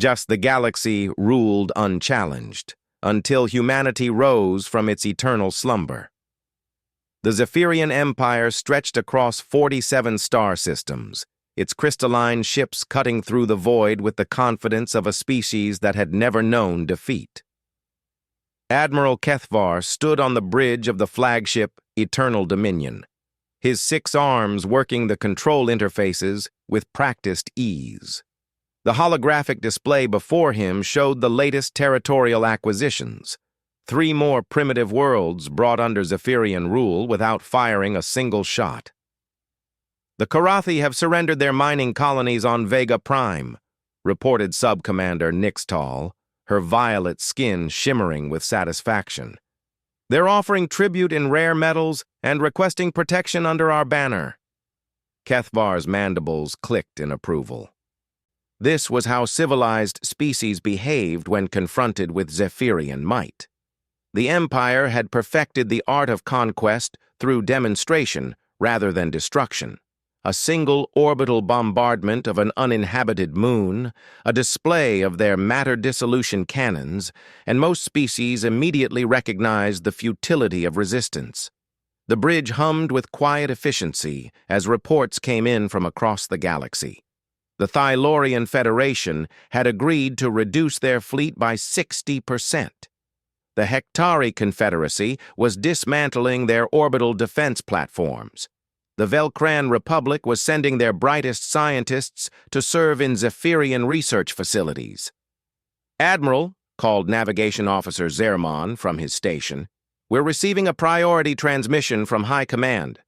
Just the galaxy ruled unchallenged, until humanity rose from its eternal slumber. The Zephyrian Empire stretched across 47 star systems, its crystalline ships cutting through the void with the confidence of a species that had never known defeat. Admiral Kethvar stood on the bridge of the flagship Eternal Dominion, his 6 arms working the control interfaces with practiced ease. The holographic display before him showed the latest territorial acquisitions, 3 more primitive worlds brought under Zephyrian rule without firing a single shot. The Karathi have surrendered their mining colonies on Vega Prime, reported Sub-Commander Nixtal, her violet skin shimmering with satisfaction. They're offering tribute in rare metals and requesting protection under our banner. Kethvar's mandibles clicked in approval. This was how civilized species behaved when confronted with Zephyrian might. The Empire had perfected the art of conquest through demonstration rather than destruction. A single orbital bombardment of an uninhabited moon, a display of their matter dissolution cannons, and most species immediately recognized the futility of resistance. The bridge hummed with quiet efficiency as reports came in from across the galaxy. The Thylorian Federation had agreed to reduce their fleet by 60%. The Hectari Confederacy was dismantling their orbital defense platforms. The Velcran Republic was sending their brightest scientists to serve in Zephyrian research facilities. "Admiral," called Navigation Officer Zermon from his station, "we're receiving a priority transmission from High Command.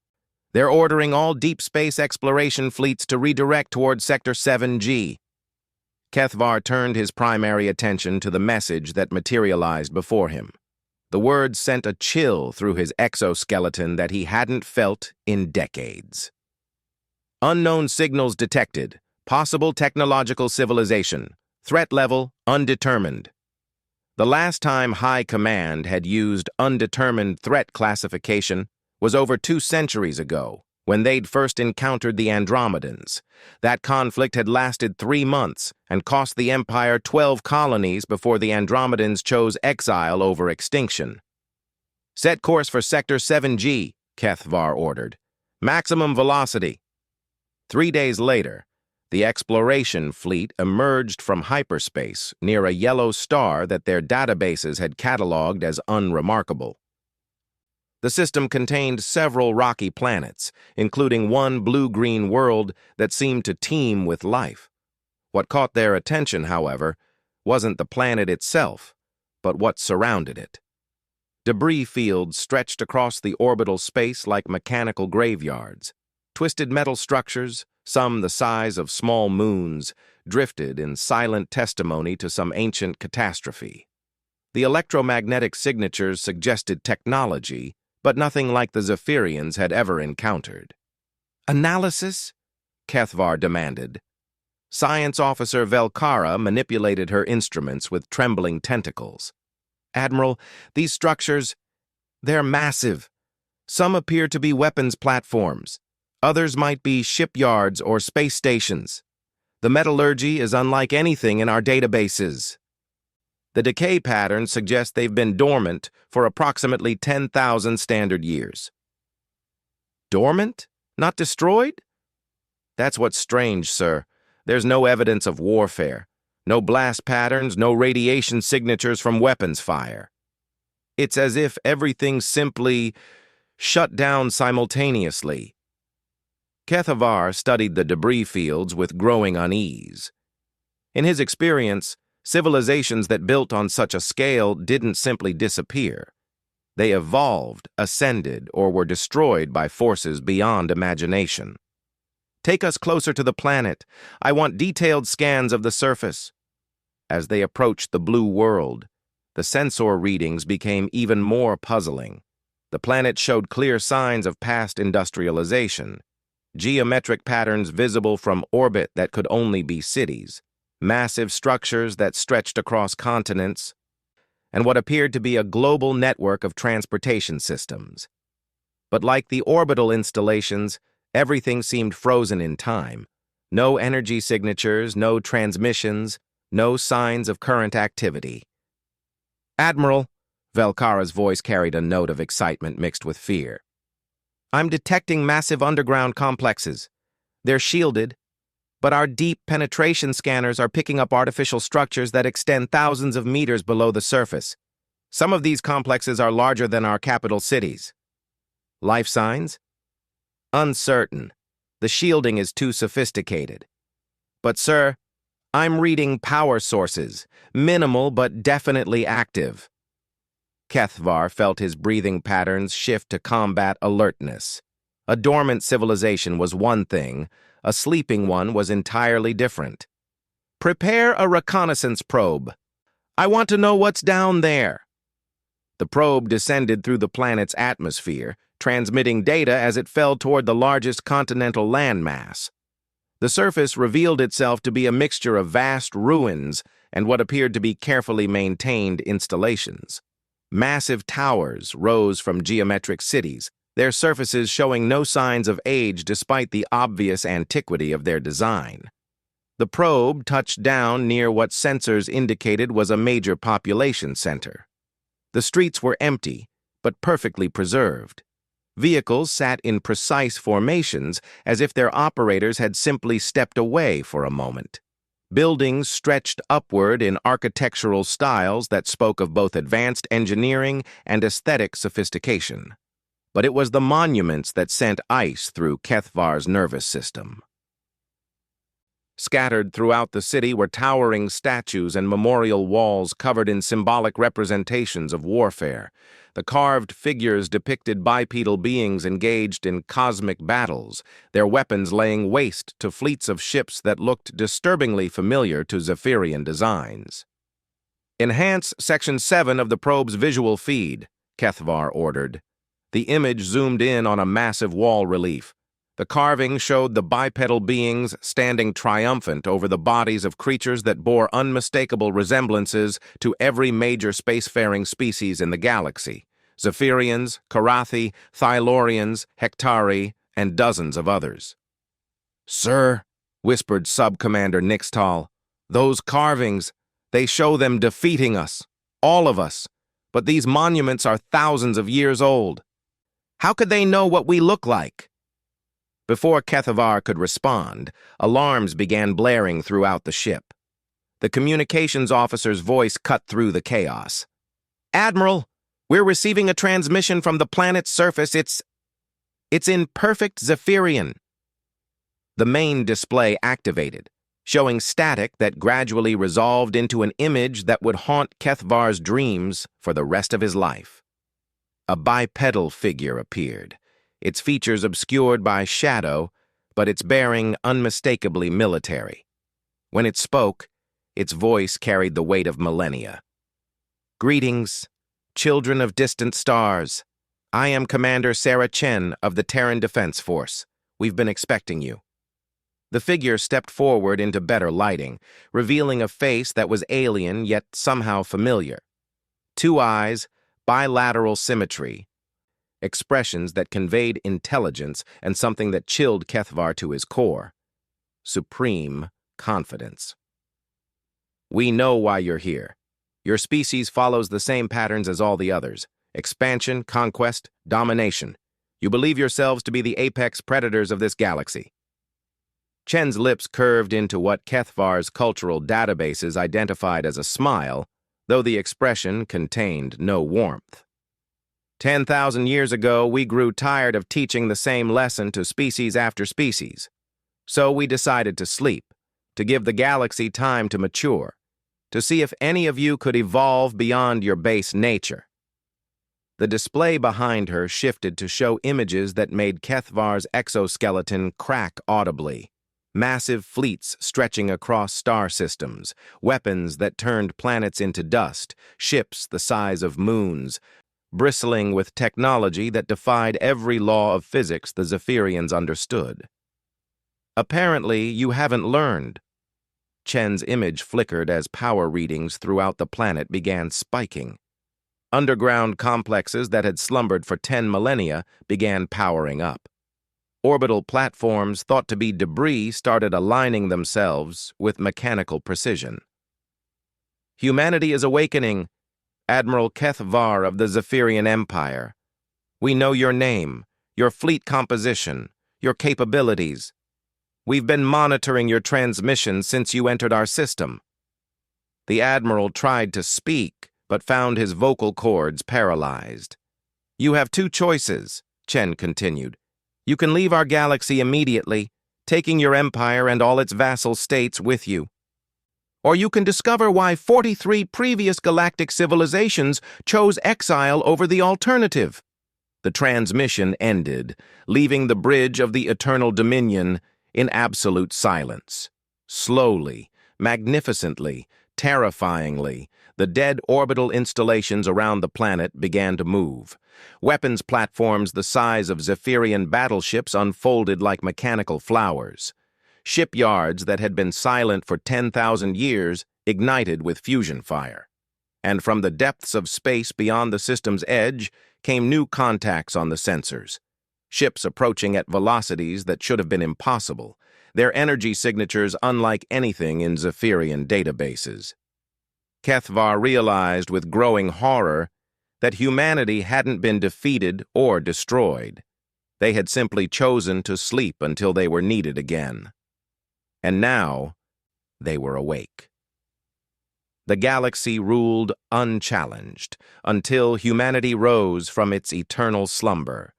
They're ordering all deep space exploration fleets to redirect toward Sector 7G. Kethvar turned his primary attention to the message that materialized before him. The words sent a chill through his exoskeleton that he hadn't felt in decades. Unknown signals detected. Possible technological civilization. Threat level undetermined. The last time High Command had used undetermined threat classification was over 2 centuries ago, when they'd first encountered the Andromedans. That conflict had lasted 3 months and cost the Empire 12 colonies before the Andromedans chose exile over extinction. "Set course for Sector 7G, Kethvar ordered. Maximum velocity." 3 days later, the exploration fleet emerged from hyperspace near a yellow star that their databases had cataloged as unremarkable. The system contained several rocky planets, including one blue-green world that seemed to teem with life. What caught their attention, however, wasn't the planet itself, but what surrounded it. Debris fields stretched across the orbital space like mechanical graveyards. Twisted metal structures, some the size of small moons, drifted in silent testimony to some ancient catastrophe. The electromagnetic signatures suggested technology, but nothing like the Zephyrians had ever encountered. "Analysis?" Kethvar demanded. Science Officer Velkara manipulated her instruments with trembling tentacles. "Admiral, these structures, they're massive. Some appear to be weapons platforms. Others might be shipyards or space stations. The metallurgy is unlike anything in our databases. The decay patterns suggest they've been dormant for approximately 10,000 standard years." "Dormant? Not destroyed?" "That's what's strange, sir. There's no evidence of warfare. No blast patterns, no radiation signatures from weapons fire. It's as if everything simply shut down simultaneously." Kethvar studied the debris fields with growing unease. In his experience, civilizations that built on such a scale didn't simply disappear. They evolved, ascended, or were destroyed by forces beyond imagination. "Take us closer to the planet. I want detailed scans of the surface." As they approached the blue world, the sensor readings became even more puzzling. The planet showed clear signs of past industrialization, geometric patterns visible from orbit that could only be cities, massive structures that stretched across continents, and what appeared to be a global network of transportation systems. But like the orbital installations, everything seemed frozen in time. No energy signatures, no transmissions, No signs of current activity. Admiral, Velkara's voice carried a note of excitement mixed with fear. I'm detecting massive underground complexes. They're shielded, but our deep penetration scanners are picking up artificial structures that extend thousands of meters below the surface. Some of these complexes are larger than our capital cities. Life signs? Uncertain. The shielding is too sophisticated. But, sir, I'm reading power sources, minimal but definitely active. Kethvar felt his breathing patterns shift to combat alertness. A dormant civilization was one thing, a sleeping one was entirely different. Prepare a reconnaissance probe. I want to know what's down there. The probe descended through the planet's atmosphere, transmitting data as it fell toward the largest continental landmass. The surface revealed itself to be a mixture of vast ruins and what appeared to be carefully maintained installations. Massive towers rose from geometric cities, their surfaces showing no signs of age despite the obvious antiquity of their design. The probe touched down near what sensors indicated was a major population center. The streets were empty, but perfectly preserved. Vehicles sat in precise formations as if their operators had simply stepped away for a moment. Buildings stretched upward in architectural styles that spoke of both advanced engineering and aesthetic sophistication. But it was the monuments that sent ice through Kethvar's nervous system. Scattered throughout the city were towering statues and memorial walls covered in symbolic representations of warfare. The carved figures depicted bipedal beings engaged in cosmic battles, their weapons laying waste to fleets of ships that looked disturbingly familiar to Zephyrian designs. Enhance Section 7 of the probe's visual feed, Kethvar ordered. The image zoomed in on a massive wall relief. The carving showed the bipedal beings standing triumphant over the bodies of creatures that bore unmistakable resemblances to every major spacefaring species in the galaxy: Zephyrians, Karathi, Thylorians, Hektari, and dozens of others. "Sir," whispered Sub-Commander Nixtal, "those carvings, they show them defeating us, all of us, but these monuments are thousands of years old. How could they know what we look like?" Before Kethvar could respond, alarms began blaring throughout the ship. The communications officer's voice cut through the chaos. "Admiral, we're receiving a transmission from the planet's surface. It's in perfect Zephyrian." The main display activated, showing static that gradually resolved into an image that would haunt Kethvar's dreams for the rest of his life. A bipedal figure appeared, its features obscured by shadow, but its bearing unmistakably military. When it spoke, its voice carried the weight of millennia. "Greetings, children of distant stars. I am Commander Sarah Chen of the Terran Defense Force. We've been expecting you." The figure stepped forward into better lighting, revealing a face that was alien yet somehow familiar. 2 eyes, bilateral symmetry, expressions that conveyed intelligence and something that chilled Kethvar to his core: supreme confidence. "We know why you're here. Your species follows the same patterns as all the others: expansion, conquest, domination. You believe yourselves to be the apex predators of this galaxy." Chen's lips curved into what Kethvar's cultural databases identified as a smile, though the expression contained no warmth. 10,000 years ago, we grew tired of teaching the same lesson to species after species. So we decided to sleep, to give the galaxy time to mature, to see if any of you could evolve beyond your base nature. The display behind her shifted to show images that made Kethvar's exoskeleton crack audibly. Massive fleets stretching across star systems, weapons that turned planets into dust, ships the size of moons, bristling with technology that defied every law of physics the Zephyrians understood. "Apparently, you haven't learned." Chen's image flickered as power readings throughout the planet began spiking. Underground complexes that had slumbered for 10 millennia began powering up. Orbital platforms thought to be debris started aligning themselves with mechanical precision. Humanity is awakening, Admiral Kethvar of the Zephyrian Empire. We know your name, your fleet composition, your capabilities. We've been monitoring your transmissions since you entered our system. The Admiral tried to speak, but found his vocal cords paralyzed. You have two choices, Chen continued. You can leave our galaxy immediately, taking your empire and all its vassal states with you. Or you can discover why 43 previous galactic civilizations chose exile over the alternative. The transmission ended, leaving the bridge of the Eternal Dominion in absolute silence. Slowly, magnificently, terrifyingly, the dead orbital installations around the planet began to move. Weapons platforms the size of Zephyrian battleships unfolded like mechanical flowers. Shipyards that had been silent for 10,000 years ignited with fusion fire. And from the depths of space beyond the system's edge came new contacts on the sensors. Ships approaching at velocities that should have been impossible, their energy signatures unlike anything in Zephyrian databases. Kethvar realized with growing horror that humanity hadn't been defeated or destroyed. They had simply chosen to sleep until they were needed again. And now, they were awake. The galaxy ruled unchallenged until humanity rose from its eternal slumber.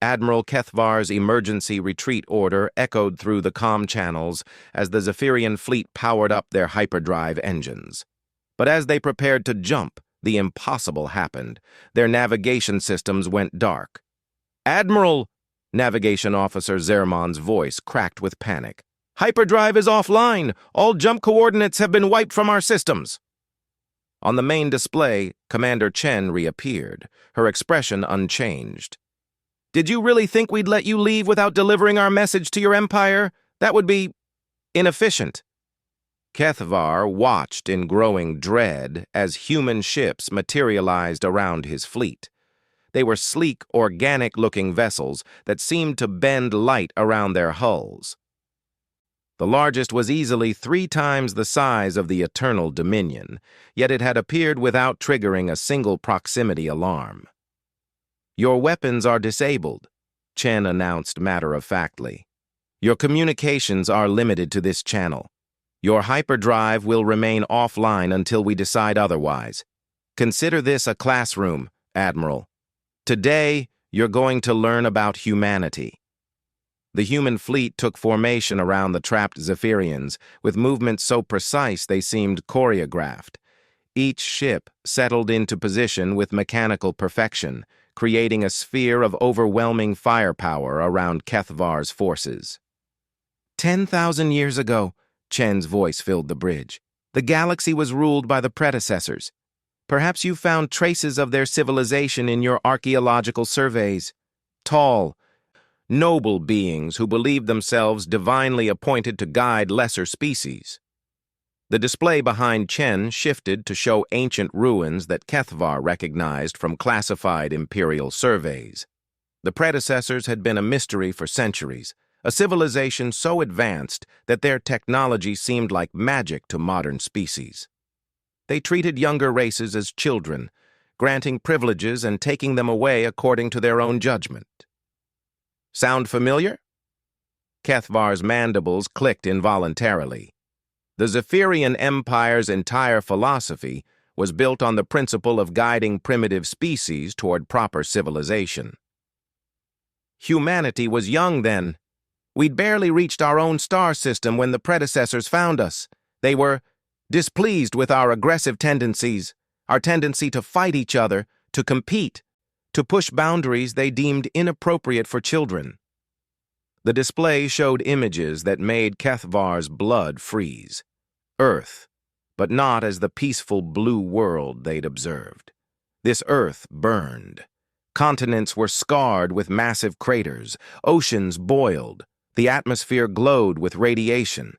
Admiral Kethvar's emergency retreat order echoed through the comm channels as the Zephyrian fleet powered up their hyperdrive engines. But as they prepared to jump, the impossible happened. Their navigation systems went dark. "Admiral!" Navigation Officer Zermon's voice cracked with panic. "Hyperdrive is offline! All jump coordinates have been wiped from our systems!" On the main display, Commander Chen reappeared, her expression unchanged. "Did you really think we'd let you leave without delivering our message to your empire? That would be inefficient." Kethvar watched in growing dread as human ships materialized around his fleet. They were sleek, organic-looking vessels that seemed to bend light around their hulls. The largest was easily 3 times the size of the Eternal Dominion, yet it had appeared without triggering a single proximity alarm. "Your weapons are disabled," Chen announced matter-of-factly. "Your communications are limited to this channel. Your hyperdrive will remain offline until we decide otherwise. Consider this a classroom, Admiral. Today, you're going to learn about humanity." The human fleet took formation around the trapped Zephyrians, with movements so precise they seemed choreographed. Each ship settled into position with mechanical perfection, creating a sphere of overwhelming firepower around Kethvar's forces. 10,000 years ago, Chen's voice filled the bridge. The galaxy was ruled by the predecessors. Perhaps you found traces of their civilization in your archaeological surveys. Tall, noble beings who believed themselves divinely appointed to guide lesser species. The display behind Chen shifted to show ancient ruins that Kethvar recognized from classified imperial surveys. The predecessors had been a mystery for centuries, a civilization so advanced that their technology seemed like magic to modern species. They treated younger races as children, granting privileges and taking them away according to their own judgment. Sound familiar? Kethvar's mandibles clicked involuntarily. The Zephyrian Empire's entire philosophy was built on the principle of guiding primitive species toward proper civilization. Humanity was young then. We'd barely reached our own star system when the predecessors found us. They were displeased with our aggressive tendencies, our tendency to fight each other, to compete, to push boundaries they deemed inappropriate for children. The display showed images that made Kethvar's blood freeze. Earth, but not as the peaceful blue world they'd observed. This Earth burned. Continents were scarred with massive craters. Oceans boiled. The atmosphere glowed with radiation.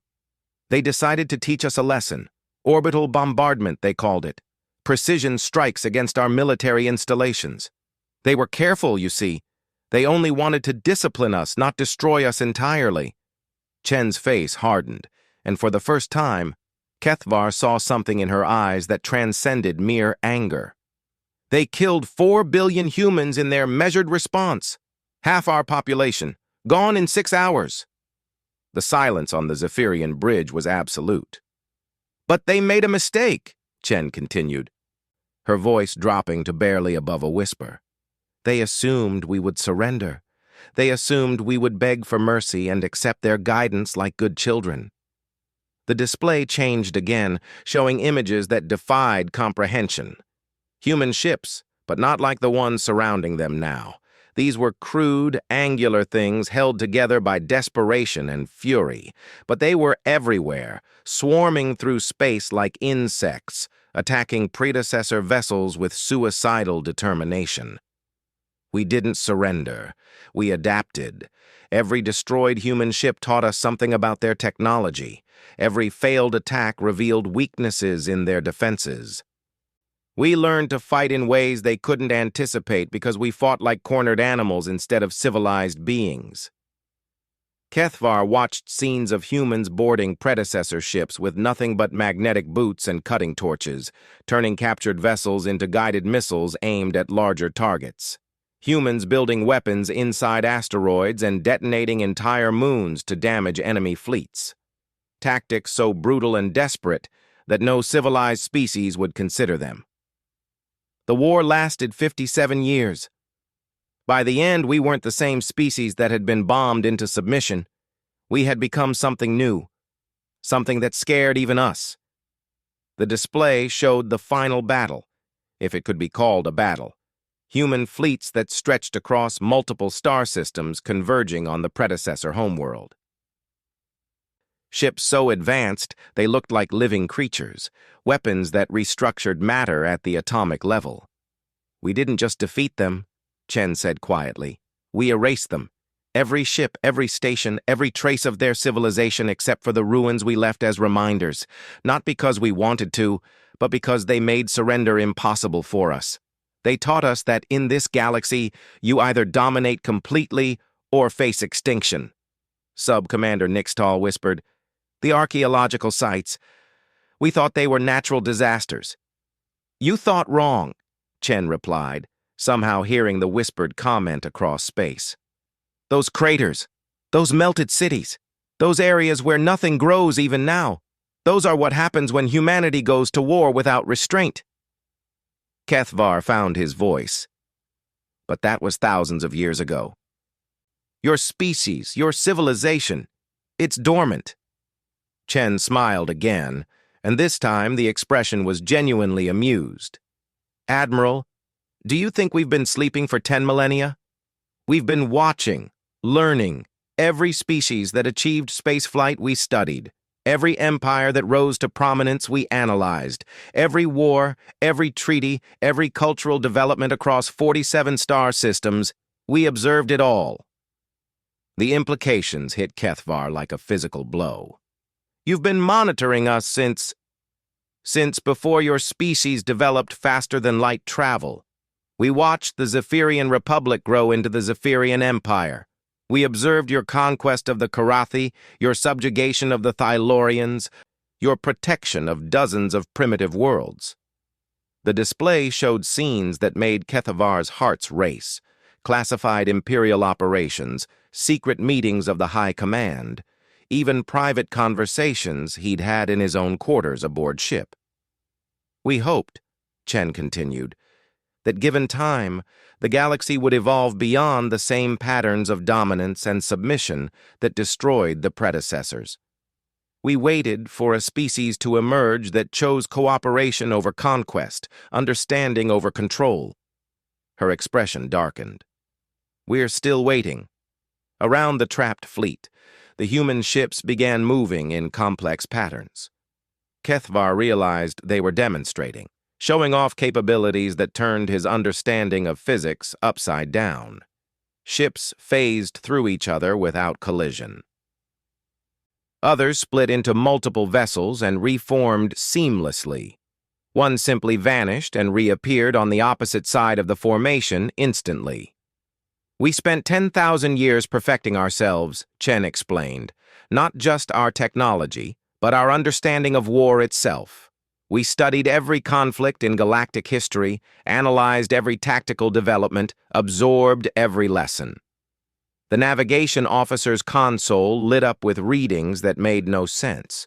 They decided to teach us a lesson. Orbital bombardment, they called it. Precision strikes against our military installations. They were careful, you see. They only wanted to discipline us, not destroy us entirely. Chen's face hardened, and for the first time, Kethvar saw something in her eyes that transcended mere anger. They killed 4 billion humans in their measured response. Half our population, gone in 6 hours. The silence on the Zephyrian bridge was absolute. But they made a mistake, Chen continued, her voice dropping to barely above a whisper. They assumed we would surrender. They assumed we would beg for mercy and accept their guidance like good children. The display changed again, showing images that defied comprehension. Human ships, but not like the ones surrounding them now. These were crude, angular things held together by desperation and fury, but they were everywhere, swarming through space like insects, attacking predecessor vessels with suicidal determination. We didn't surrender. We adapted. Every destroyed human ship taught us something about their technology. Every failed attack revealed weaknesses in their defenses. We learned to fight in ways they couldn't anticipate because we fought like cornered animals instead of civilized beings. Kethvar watched scenes of humans boarding predecessor ships with nothing but magnetic boots and cutting torches, turning captured vessels into guided missiles aimed at larger targets. Humans building weapons inside asteroids and detonating entire moons to damage enemy fleets. Tactics so brutal and desperate that no civilized species would consider them. The war lasted 57 years. By the end, we weren't the same species that had been bombed into submission. We had become something new, something that scared even us. The display showed the final battle, if it could be called a battle. Human fleets that stretched across multiple star systems converging on the predecessor homeworld. Ships so advanced they looked like living creatures, weapons that restructured matter at the atomic level. We didn't just defeat them, Chen said quietly. We erased them. Every ship, every station, every trace of their civilization except for the ruins we left as reminders, not because we wanted to, but because they made surrender impossible for us. They taught us that in this galaxy, you either dominate completely or face extinction. Sub-Commander Nixtal whispered, The archaeological sites, we thought they were natural disasters. You thought wrong, Chen replied, somehow hearing the whispered comment across space. Those craters, those melted cities, those areas where nothing grows even now, those are what happens when humanity goes to war without restraint. Kethvar found his voice. But that was thousands of years ago. Your species, your civilization, it's dormant. Chen smiled again, and this time the expression was genuinely amused. Admiral, do you think we've been sleeping for 10 millennia? We've been watching, learning. Every species that achieved spaceflight we studied. Every empire that rose to prominence we analyzed. Every war, every treaty, every cultural development across 47 star systems, we observed it all. The implications hit Kethvar like a physical blow. You've been monitoring us since before your species developed faster than light travel. We watched the Zephyrian Republic grow into the Zephyrian Empire. We observed your conquest of the Karathi, your subjugation of the Thylorians, your protection of dozens of primitive worlds. The display showed scenes that made Kethavar's hearts race, classified imperial operations, secret meetings of the High Command, even private conversations he'd had in his own quarters aboard ship. We hoped, Chen continued, that given time, the galaxy would evolve beyond the same patterns of dominance and submission that destroyed the predecessors. We waited for a species to emerge that chose cooperation over conquest, understanding over control. Her expression darkened. We're still waiting. Around the trapped fleet, the human ships began moving in complex patterns. Kethvar realized they were demonstrating, showing off capabilities that turned his understanding of physics upside down. Ships phased through each other without collision. Others split into multiple vessels and reformed seamlessly. One simply vanished and reappeared on the opposite side of the formation instantly. We spent 10,000 years perfecting ourselves, Chen explained, not just our technology, but our understanding of war itself. We studied every conflict in galactic history, analyzed every tactical development, absorbed every lesson. The navigation officer's console lit up with readings that made no sense.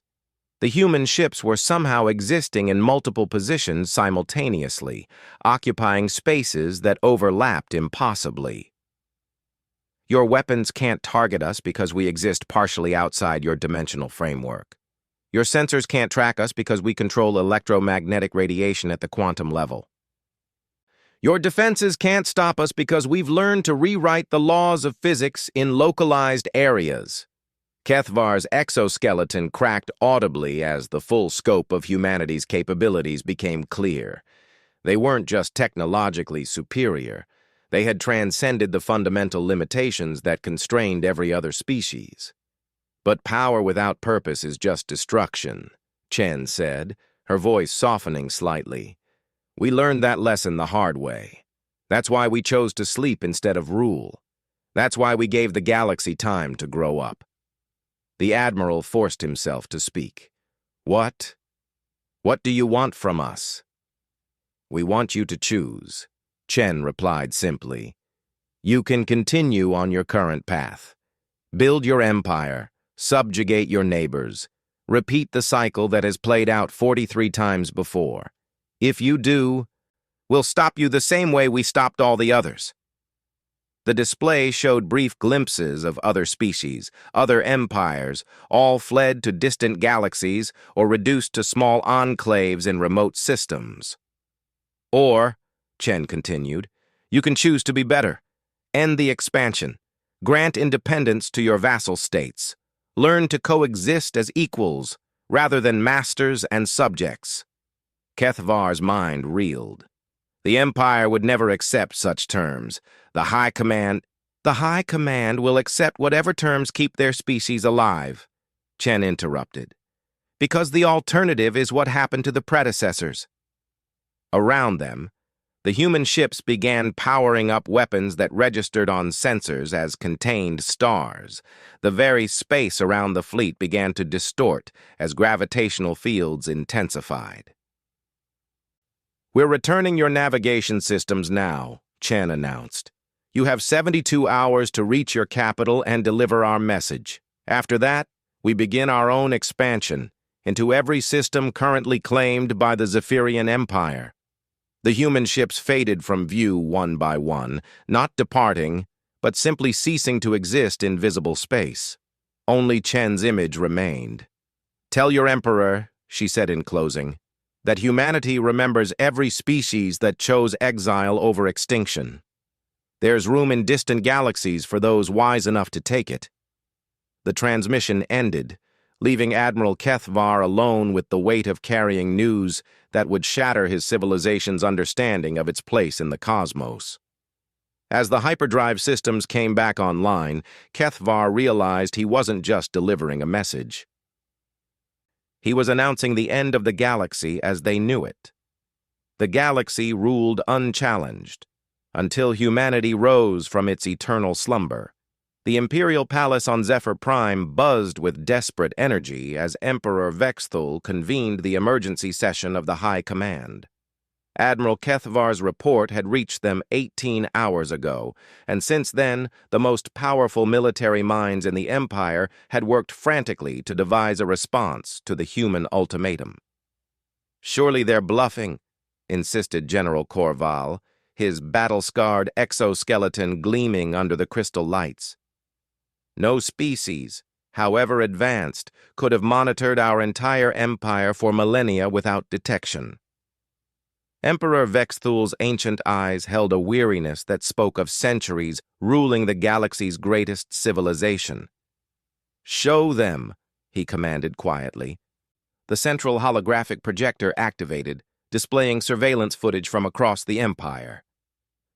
The human ships were somehow existing in multiple positions simultaneously, occupying spaces that overlapped impossibly. Your weapons can't target us because we exist partially outside your dimensional framework. Your sensors can't track us because we control electromagnetic radiation at the quantum level. Your defenses can't stop us because we've learned to rewrite the laws of physics in localized areas. Kethvar's exoskeleton cracked audibly as the full scope of humanity's capabilities became clear. They weren't just technologically superior. They had transcended the fundamental limitations that constrained every other species. But power without purpose is just destruction, Chen said, her voice softening slightly. We learned that lesson the hard way. That's why we chose to sleep instead of rule. That's why we gave the galaxy time to grow up. The Admiral forced himself to speak. What? What do you want from us? We want you to choose, Chen replied simply. You can continue on your current path. Build your empire, subjugate your neighbors, repeat the cycle that has played out 43 times before. If you do, we'll stop you the same way we stopped all the others. The display showed brief glimpses of other species, other empires, all fled to distant galaxies or reduced to small enclaves in remote systems. Or, Chen continued, you can choose to be better. End the expansion. Grant independence to your vassal states. Learn to coexist as equals, rather than masters and subjects. Kethvar's mind reeled. The Empire would never accept such terms. The High Command will accept whatever terms keep their species alive, Chen interrupted. Because the alternative is what happened to the predecessors. Around them, the human ships began powering up weapons that registered on sensors as contained stars. The very space around the fleet began to distort as gravitational fields intensified. We're returning your navigation systems now, Chen announced. You have 72 hours to reach your capital and deliver our message. After that, we begin our own expansion into every system currently claimed by the Zephyrian Empire. The human ships faded from view one by one, not departing, but simply ceasing to exist in visible space. Only Chen's image remained. Tell your emperor, she said in closing, that humanity remembers every species that chose exile over extinction. There's room in distant galaxies for those wise enough to take it. The transmission ended, leaving Admiral Kethvar alone with the weight of carrying news that would shatter his civilization's understanding of its place in the cosmos. As the hyperdrive systems came back online, Kethvar realized he wasn't just delivering a message. He was announcing the end of the galaxy as they knew it. The galaxy ruled unchallenged, until humanity rose from its eternal slumber. The Imperial Palace on Zephyr Prime buzzed with desperate energy as Emperor Vexthul convened the emergency session of the High Command. Admiral Kethvar's report had reached them 18 hours ago, and since then, the most powerful military minds in the Empire had worked frantically to devise a response to the human ultimatum. Surely they're bluffing, insisted General Corval, his battle-scarred exoskeleton gleaming under the crystal lights. No species, however advanced, could have monitored our entire empire for millennia without detection. Emperor Vexthul's ancient eyes held a weariness that spoke of centuries ruling the galaxy's greatest civilization. Show them, he commanded quietly. The central holographic projector activated, displaying surveillance footage from across the Empire.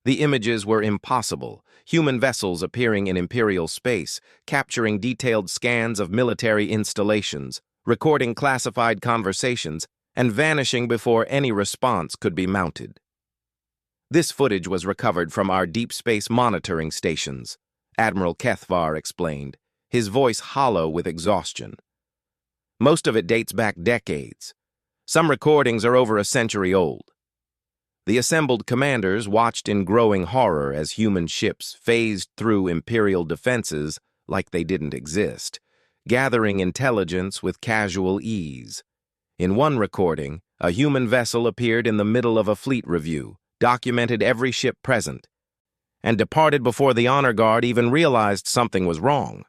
The images were impossible, human vessels appearing in Imperial space, capturing detailed scans of military installations, recording classified conversations, and vanishing before any response could be mounted. This footage was recovered from our deep space monitoring stations, Admiral Kethvar explained, his voice hollow with exhaustion. Most of it dates back decades. Some recordings are over a century old. The assembled commanders watched in growing horror as human ships phased through Imperial defenses like they didn't exist, gathering intelligence with casual ease. In one recording, a human vessel appeared in the middle of a fleet review, documented every ship present, and departed before the honor guard even realized something was wrong.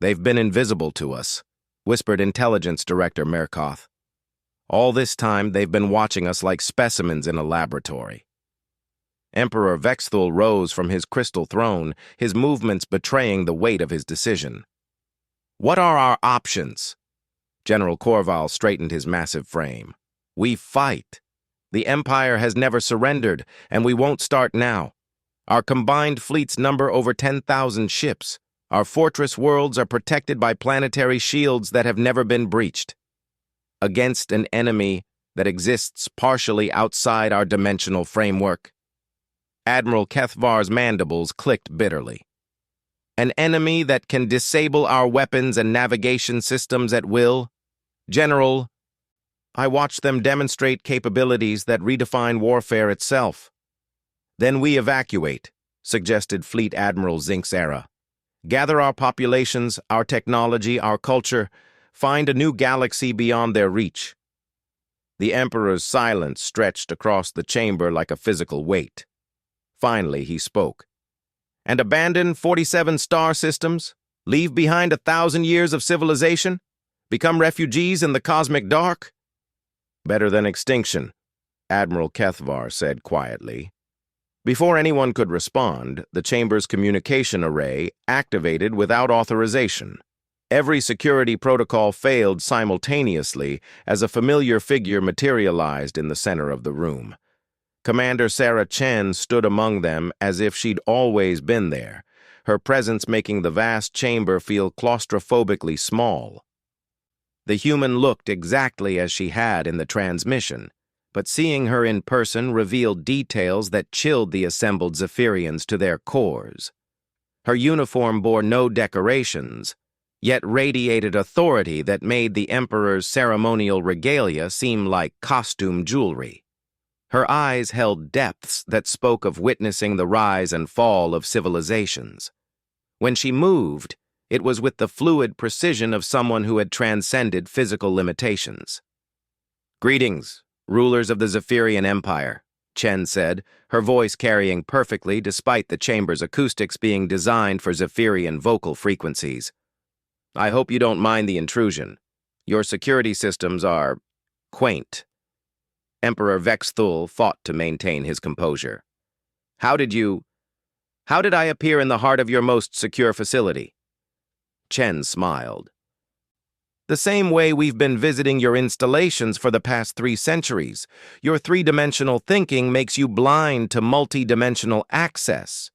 "They've been invisible to us," whispered Intelligence Director Merkoth. "All this time, they've been watching us like specimens in a laboratory." Emperor Vexthul rose from his crystal throne, his movements betraying the weight of his decision. "What are our options?" General Korval straightened his massive frame. "We fight. The Empire has never surrendered, and we won't start now. Our combined fleets number over 10,000 ships. Our fortress worlds are protected by planetary shields that have never been breached. Against an enemy that exists partially outside our dimensional framework." Admiral Kethvar's mandibles clicked bitterly. "An enemy that can disable our weapons and navigation systems at will? General, I watched them demonstrate capabilities that redefine warfare itself." "Then we evacuate," suggested Fleet Admiral Zinxera. "Gather our populations, our technology, our culture, find a new galaxy beyond their reach." The Emperor's silence stretched across the chamber like a physical weight. Finally, he spoke. "And abandon 47 star systems? Leave behind 1,000 years of civilization? Become refugees in the cosmic dark?" "Better than extinction," Admiral Kethvar said quietly. Before anyone could respond, the chamber's communication array activated without authorization. Every security protocol failed simultaneously as a familiar figure materialized in the center of the room. Commander Sarah Chen stood among them as if she'd always been there, her presence making the vast chamber feel claustrophobically small. The human looked exactly as she had in the transmission, but seeing her in person revealed details that chilled the assembled Zephyrians to their cores. Her uniform bore no decorations, yet radiated authority that made the Emperor's ceremonial regalia seem like costume jewelry. Her eyes held depths that spoke of witnessing the rise and fall of civilizations. When she moved, it was with the fluid precision of someone who had transcended physical limitations. "Greetings, rulers of the Zephyrian Empire," Chen said, her voice carrying perfectly despite the chamber's acoustics being designed for Zephyrian vocal frequencies. "I hope you don't mind the intrusion. Your security systems are quaint." Emperor Vexthul fought to maintain his composure. How did I appear in the heart of your most secure facility?" Chen smiled. "The same way we've been visiting your installations for the past 3 centuries. Your three-dimensional thinking makes you blind to multi-dimensional access."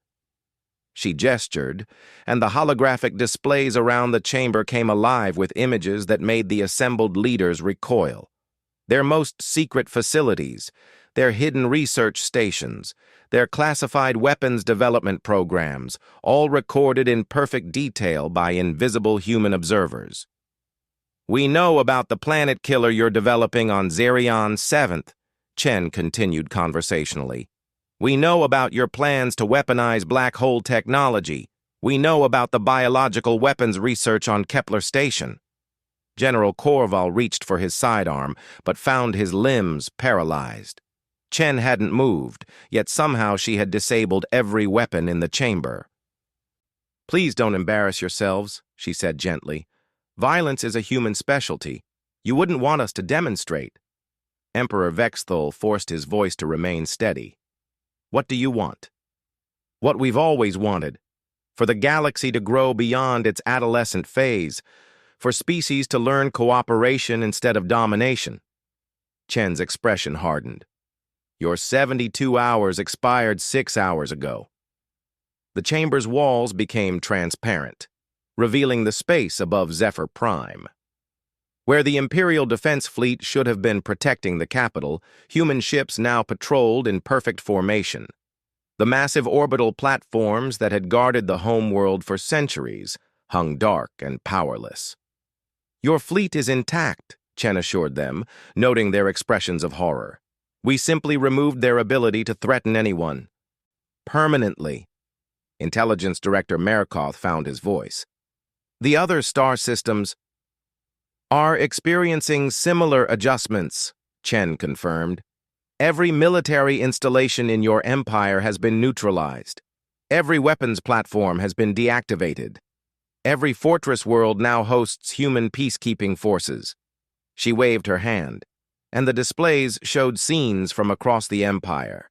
She gestured, and the holographic displays around the chamber came alive with images that made the assembled leaders recoil. Their most secret facilities, their hidden research stations, their classified weapons development programs, all recorded in perfect detail by invisible human observers. "We know about the planet killer you're developing on Zerion 7th, Chen continued conversationally. "We know about your plans to weaponize black hole technology. We know about the biological weapons research on Kepler Station." General Korval reached for his sidearm, but found his limbs paralyzed. Chen hadn't moved, yet somehow she had disabled every weapon in the chamber. "Please don't embarrass yourselves," she said gently. "Violence is a human specialty. You wouldn't want us to demonstrate." Emperor Vexthul forced his voice to remain steady. "What do you want?" "What we've always wanted. For the galaxy to grow beyond its adolescent phase. For species to learn cooperation instead of domination." Chen's expression hardened. "Your 72 hours expired 6 hours ago." The chamber's walls became transparent, revealing the space above Zephyr Prime. Where the Imperial Defense Fleet should have been protecting the capital, human ships now patrolled in perfect formation. The massive orbital platforms that had guarded the homeworld for centuries hung dark and powerless. Your fleet is intact, Chen assured them, noting their expressions of horror. We simply removed their ability to threaten anyone. Permanently. Intelligence Director Merkoth found his voice. The other star systems are experiencing similar adjustments, Chen confirmed. Every military installation in your empire has been neutralized. Every weapons platform has been deactivated. Every fortress world now hosts human peacekeeping forces. She waved her hand, and the displays showed scenes from across the empire.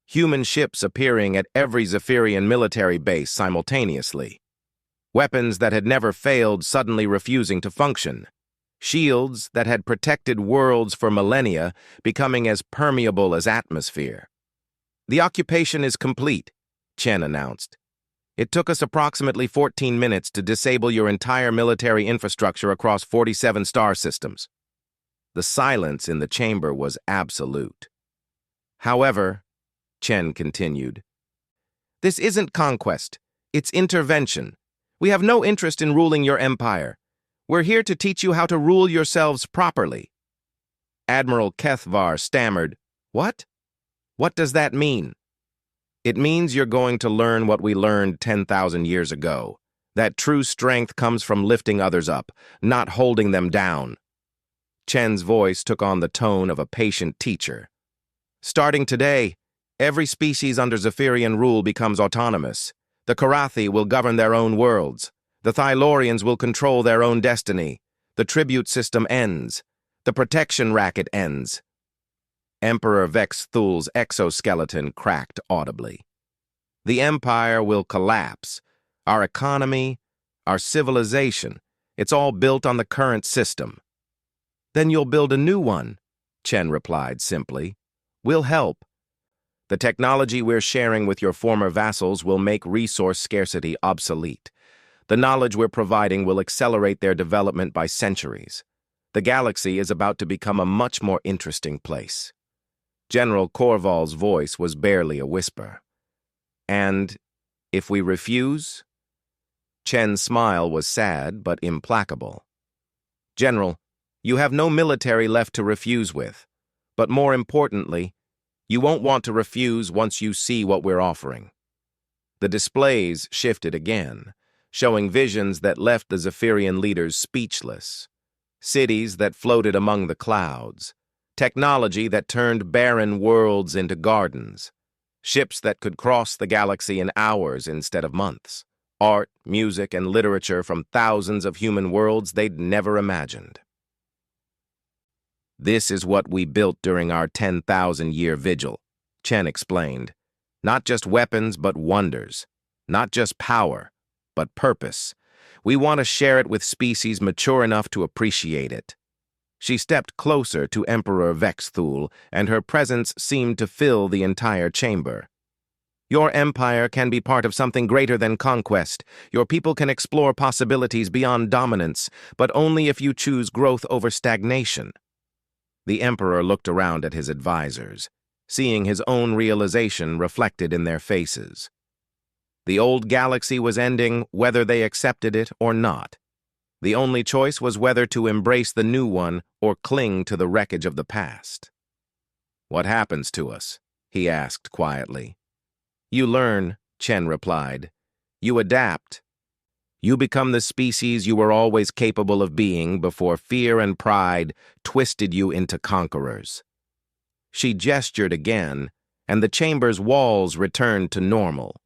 Human ships appearing at every Zephyrian military base simultaneously. Weapons that had never failed suddenly refusing to function. Shields that had protected worlds for millennia becoming as permeable as atmosphere. The occupation is complete, Chen announced. It took us approximately 14 minutes to disable your entire military infrastructure across 47 star systems. The silence in the chamber was absolute. However, Chen continued, this isn't conquest, it's intervention. We have no interest in ruling your empire. We're here to teach you how to rule yourselves properly. Admiral Kethvar stammered, What? What does that mean? It means you're going to learn what we learned 10,000 years ago, that true strength comes from lifting others up, not holding them down. Chen's voice took on the tone of a patient teacher. Starting today, every species under Zephyrian rule becomes autonomous. The Karathi will govern their own worlds. The Thylorians will control their own destiny. The tribute system ends. The protection racket ends. Emperor Vex Thul's exoskeleton cracked audibly. The empire will collapse. Our economy, our civilization, it's all built on the current system. Then you'll build a new one, Chen replied simply. We'll help. The technology we're sharing with your former vassals will make resource scarcity obsolete. The knowledge we're providing will accelerate their development by centuries. The galaxy is about to become a much more interesting place. General Korval's voice was barely a whisper. And if we refuse? Chen's smile was sad but implacable. General, you have no military left to refuse with. But more importantly, you won't want to refuse once you see what we're offering. The displays shifted again, showing visions that left the Zephyrian leaders speechless. Cities that floated among the clouds. Technology that turned barren worlds into gardens. Ships that could cross the galaxy in hours instead of months. Art, music, and literature from thousands of human worlds they'd never imagined. This is what we built during our 10,000-year vigil, Chen explained. Not just weapons, but wonders. Not just power, but purpose. We want to share it with species mature enough to appreciate it. She stepped closer to Emperor Vex Thul, and her presence seemed to fill the entire chamber. Your empire can be part of something greater than conquest. Your people can explore possibilities beyond dominance, but only if you choose growth over stagnation. The Emperor looked around at his advisors, seeing his own realization reflected in their faces. The old galaxy was ending whether they accepted it or not. The only choice was whether to embrace the new one or cling to the wreckage of the past. What happens to us? He asked quietly. You learn, Chen replied. You adapt. You become the species you were always capable of being before fear and pride twisted you into conquerors. She gestured again, and the chamber's walls returned to normal.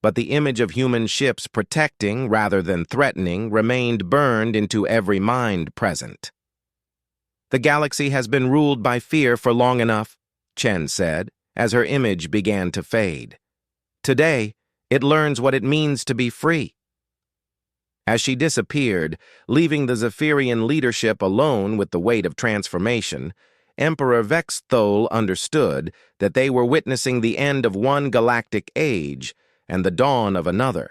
But the image of human ships protecting rather than threatening remained burned into every mind present. The galaxy has been ruled by fear for long enough, Chen said, as her image began to fade. Today, it learns what it means to be free. As she disappeared, leaving the Zephyrian leadership alone with the weight of transformation, Emperor Vex Thul understood that they were witnessing the end of one galactic age and the dawn of another.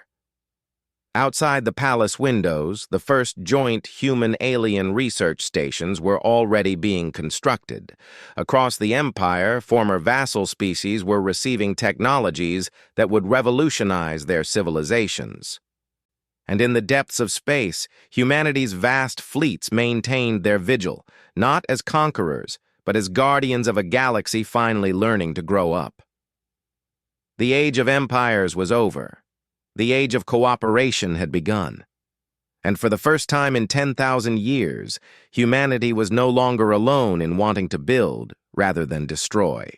Outside the palace windows, the first joint human-alien research stations were already being constructed. Across the empire, former vassal species were receiving technologies that would revolutionize their civilizations. And in the depths of space, humanity's vast fleets maintained their vigil, not as conquerors, but as guardians of a galaxy finally learning to grow up. The age of empires was over. The age of cooperation had begun. And for the first time in 10,000 years, humanity was no longer alone in wanting to build rather than destroy.